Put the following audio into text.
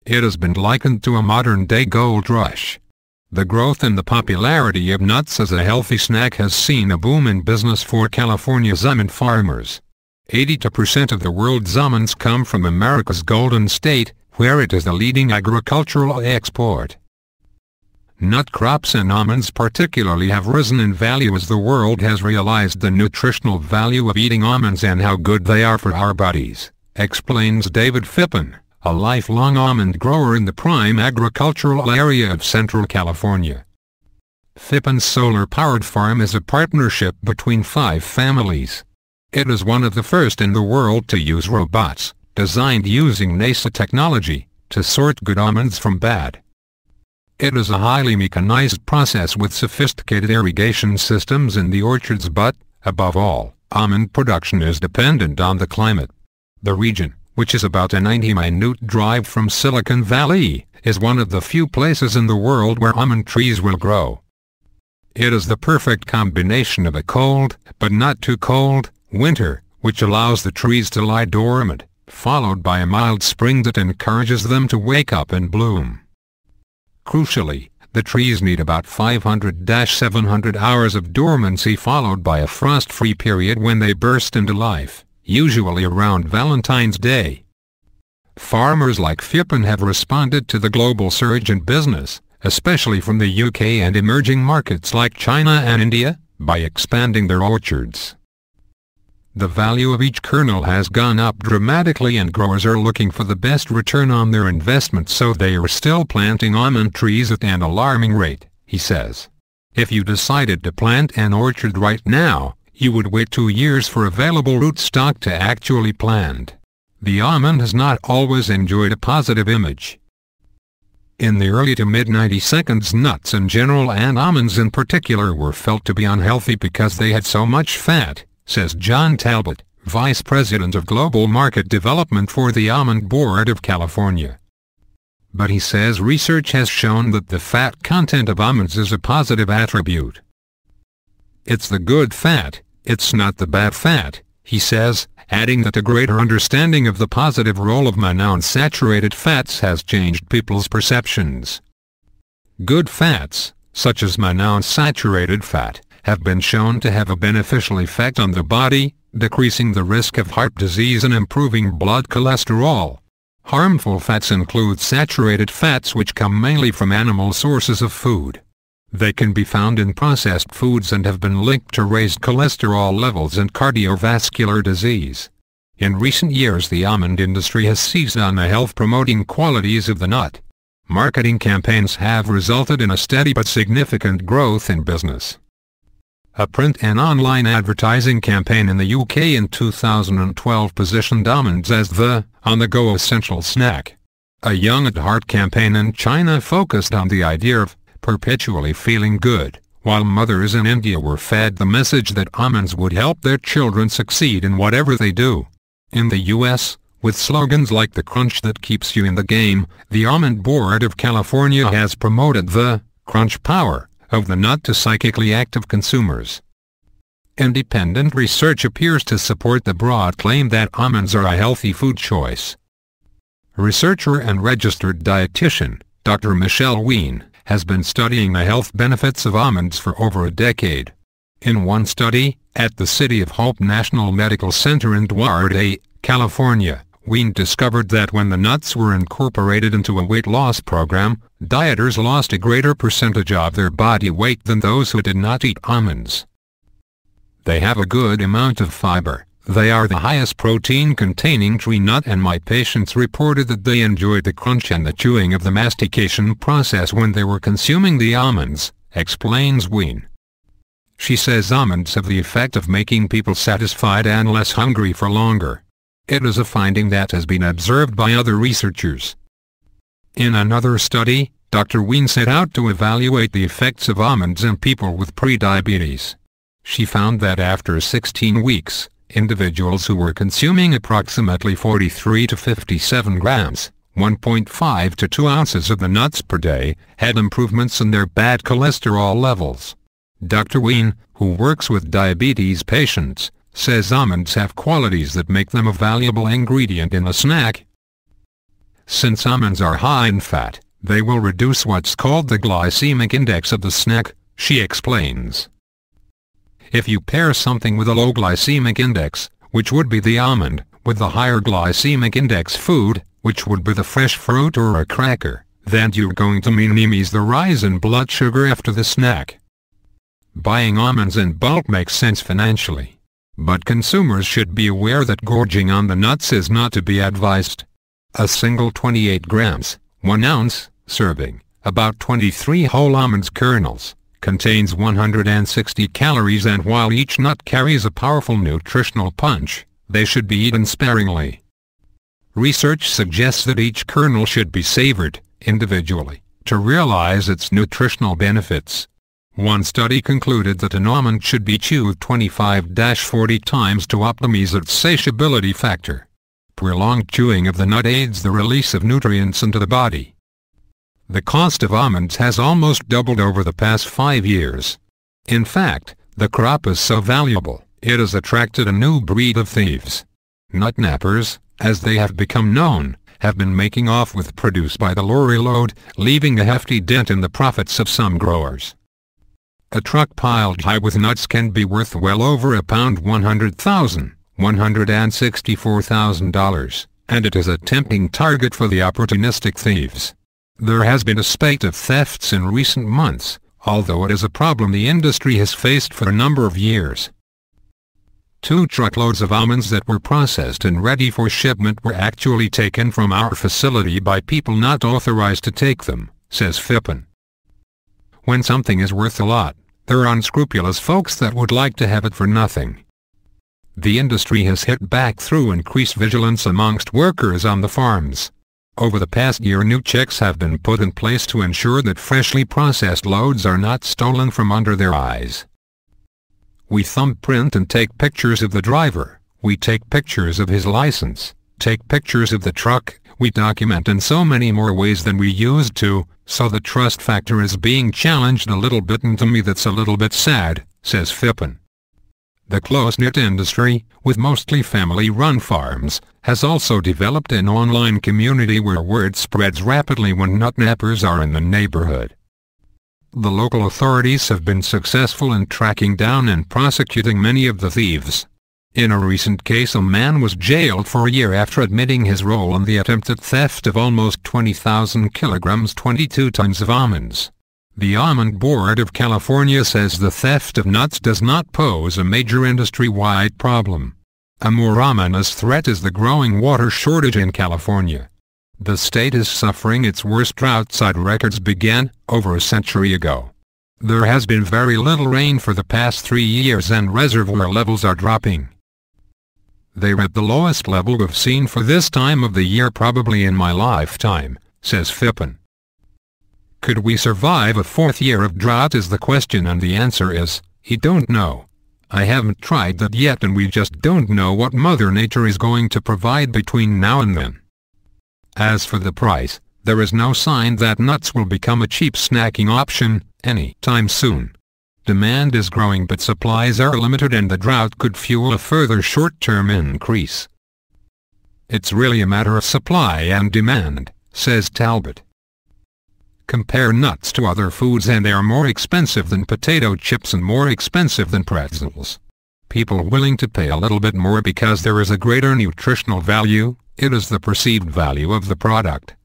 It has been likened to a modern-day gold rush. The growth and the popularity of nuts as a healthy snack has seen a boom in business for California's almond farmers. 82% of the world's almonds come from America's Golden State, where it is the leading agricultural export. Nut crops and almonds particularly have risen in value as the world has realized the nutritional value of eating almonds and how good they are for our bodies, explains David Phippen, a lifelong almond grower in the prime agricultural area of Central California. Phippen's solar-powered farm is a partnership between 5 families. It is one of the first in the world to use robots, designed using NASA technology, to sort good almonds from bad. It is a highly mechanized process with sophisticated irrigation systems in the orchards but, above all, almond production is dependent on the climate. The region, which is about a 90-minute drive from Silicon Valley, is one of the few places in the world where almond trees will grow. It is the perfect combination of a cold, but not too cold, winter, which allows the trees to lie dormant, followed by a mild spring that encourages them to wake up and bloom. Crucially, the trees need about 500-700 hours of dormancy followed by a frost-free period when they burst into life, usually around Valentine's Day. Farmers like Phippen have responded to the global surge in business, especially from the UK and emerging markets like China and India, by expanding their orchards. The value of each kernel has gone up dramatically and growers are looking for the best return on their investment, so they are still planting almond trees at an alarming rate, he says. If you decided to plant an orchard right now, you would wait 2 years for available rootstock to actually plant. The almond has not always enjoyed a positive image. In the early to mid-92, nuts in general and almonds in particular were felt to be unhealthy because they had so much fat, says John Talbot, Vice President of Global Market Development for the Almond Board of California. But he says research has shown that the fat content of almonds is a positive attribute. It's the good fat, it's not the bad fat, he says, adding that a greater understanding of the positive role of monounsaturated fats has changed people's perceptions. Good fats, such as monounsaturated fat, have been shown to have a beneficial effect on the body, decreasing the risk of heart disease and improving blood cholesterol. Harmful fats include saturated fats which come mainly from animal sources of food. They can be found in processed foods and have been linked to raised cholesterol levels and cardiovascular disease. In recent years, the almond industry has seized on the health-promoting qualities of the nut. Marketing campaigns have resulted in a steady but significant growth in business. A print and online advertising campaign in the UK in 2012 positioned almonds as the on-the-go essential snack. A Young at Heart campaign in China focused on the idea of perpetually feeling good, while mothers in India were fed the message that almonds would help their children succeed in whatever they do. In the US, with slogans like "the crunch that keeps you in the game," the Almond Board of California has promoted the crunch power of the nut to psychically active consumers. Independent research appears to support the broad claim that almonds are a healthy food choice. Researcher and registered dietitian, Dr. Michelle Wien, has been studying the health benefits of almonds for over a decade. In one study, at the City of Hope National Medical Center in Duarte, California, Wien discovered that when the nuts were incorporated into a weight loss program, dieters lost a greater percentage of their body weight than those who did not eat almonds. They have a good amount of fiber. They are the highest protein-containing tree nut, and my patients reported that they enjoyed the crunch and the chewing of the mastication process when they were consuming the almonds, explains Wien. She says almonds have the effect of making people satisfied and less hungry for longer. It is a finding that has been observed by other researchers. In another study, Dr. Wien set out to evaluate the effects of almonds in people with prediabetes. She found that after 16 weeks, individuals who were consuming approximately 43 to 57 grams, 1.5 to 2 ounces of the nuts per day, had improvements in their bad cholesterol levels. Dr. Wien, who works with diabetes patients, says almonds have qualities that make them a valuable ingredient in a snack. Since almonds are high in fat, they will reduce what's called the glycemic index of the snack, she explains. If you pair something with a low glycemic index, which would be the almond, with the higher glycemic index food, which would be the fresh fruit or a cracker, then you're going to minimize the rise in blood sugar after the snack. Buying almonds in bulk makes sense financially, but consumers should be aware that gorging on the nuts is not to be advised. A single 28 grams, 1 ounce, serving, about 23 whole almonds kernels, contains 160 calories, and while each nut carries a powerful nutritional punch, they should be eaten sparingly. Research suggests that each kernel should be savored, individually, to realize its nutritional benefits. One study concluded that an almond should be chewed 25-40 times to optimize its satiability factor. Prolonged chewing of the nut aids the release of nutrients into the body. The cost of almonds has almost doubled over the past 5 years. In fact, the crop is so valuable, it has attracted a new breed of thieves. Nut nappers, as they have become known, have been making off with produce by the lorry load, leaving a hefty dent in the profits of some growers. A truck piled high with nuts can be worth well over £100,000, $164,000, and it is a tempting target for the opportunistic thieves. There has been a spate of thefts in recent months, although it is a problem the industry has faced for a number of years. 2 truckloads of almonds that were processed and ready for shipment were actually taken from our facility by people not authorized to take them, says Fippen. When something is worth a lot, there are unscrupulous folks that would like to have it for nothing. The industry has hit back through increased vigilance amongst workers on the farms. Over the past year, new checks have been put in place to ensure that freshly processed loads are not stolen from under their eyes. We thumbprint and take pictures of the driver, we take pictures of his license, take pictures of the truck, we document in so many more ways than we used to, so the trust factor is being challenged a little bit, and to me that's a little bit sad, says Fippen. The close-knit industry, with mostly family-run farms, has also developed an online community where word spreads rapidly when nut nappers are in the neighborhood. The local authorities have been successful in tracking down and prosecuting many of the thieves. In a recent case, a man was jailed for a year after admitting his role in the attempted theft of almost 20,000 kilograms, 22 tons of almonds. The Almond Board of California says the theft of nuts does not pose a major industry-wide problem. A more ominous threat is the growing water shortage in California. The state is suffering its worst drought-side records began over a century ago. There has been very little rain for the past 3 years and reservoir levels are dropping. They're at the lowest level we've seen for this time of the year probably in my lifetime, says Fippen. Could we survive a 4th year of drought is the question, and the answer is, he don't know. I haven't tried that yet, and we just don't know what Mother Nature is going to provide between now and then. As for the price, there is no sign that nuts will become a cheap snacking option any time soon. Demand is growing but supplies are limited, and the drought could fuel a further short-term increase. It's really a matter of supply and demand, says Talbot. Compare nuts to other foods and they are more expensive than potato chips and more expensive than pretzels. People willing to pay a little bit more because there is a greater nutritional value, it is the perceived value of the product.